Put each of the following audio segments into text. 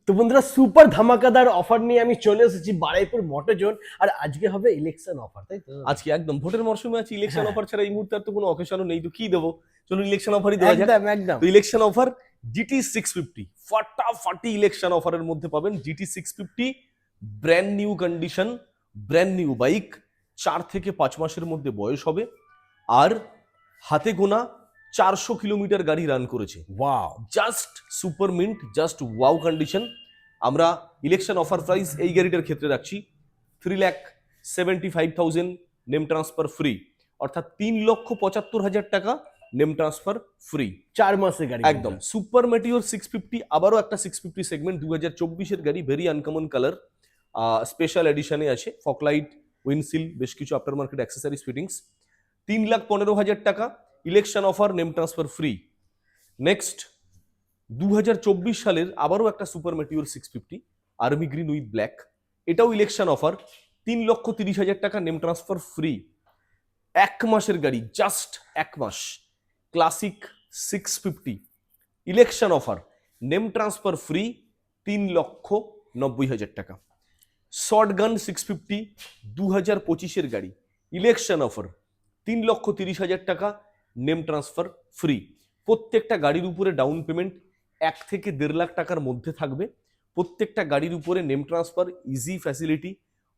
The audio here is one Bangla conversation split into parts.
তো বন্ধুরা সুপার ধামাকাদার অফার নিয়ে আমি চলে এসেছি বারুইপুর মোটরজোন। আর আজকে হবে ইলেকশন অফার, তাই তো? আজকে একদম ভোটের মরশুমে আছে, ইলেকশন হ্যাঁ। অফার ছাড়া এই মুহূর্তে আর তো কোনো অকেশনও নেই, তো কি দেবো? চলুন ইলেকশন অফারই দেওয়া যাক। একদম একদম। তো ইলেকশন অফার জিটি 650 ফাটাফাটি ইলেকশন অফারের মধ্যে পাবেন GT 650, brand new condition, brand new bike, 4 থেকে 5 মাসের মধ্যে বয়স হবে, আর হাতে গোনা 400 কিলোমিটার গাড়ি রান করেছে। Wow. Just super mint, just wow condition. আমরা ইলেকশন অফার প্রাইস এই গাড়িটার ক্ষেত্রে রাখছি 3,75,000 নেম ট্রান্সফার ফ্রি, অর্থাৎ 3,75,000 টাকা নেম ট্রান্সফার ফ্রি। 4 মাসের গাড়ি একদম সুপার মেটিওর 650, আবারও একটা 650 সেগমেন্ট, 2024-এর গাড়ি, ভেরি আনকমন কালার, স্পেশাল এডিশনে আছে ফকলাইট, উইন্ডসিল, বেশ কিছু আফটার মার্কেট অ্যাক্সেসরিজ ফিটিংস। 3,15,000 টাকা election offer, name transfer free. Next 2024 সালের আবারও একটা super meteor 650 army green with black, এটাও ইলেকশন অফার, 3,30,000 টাকা নেম ট্রান্সফার ফ্রি। 1 মাসের গাড়ি, জাস্ট 1 মাস, classic 650 election offer, name transfer free, 3,90,000 টাকা। শর্ট গান 650 2025-এর গাড়ি, ইলেকশন অফার, 3,30,000 টাকা নেম ট্রান্সফার ফ্রি। প্রত্যেকটা গাড়ির উপরে ডাউন পেমেন্ট 1 থেকে 1.5 লাখ টাকার মধ্যে থাকবে। প্রত্যেকটা গাড়ির উপরে name transfer easy facility,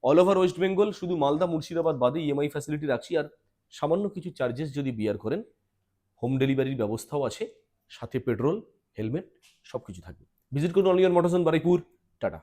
all over West Bengal, শুধু মালদা মুর্শিদাবাদ বাদে ইএমআই ফ্যাসিলিটি রাখছি। আর সামান্য কিছু চার্জেস যদি বিয়ার করেন, হোম ডেলিভারির ব্যবস্থাও আছে, সাথে পেট্রোল, হেলমেট সবকিছু থাকবে। ভিজিট করুন অনিয়ন মোটরসন বারুইপুর। টাটা।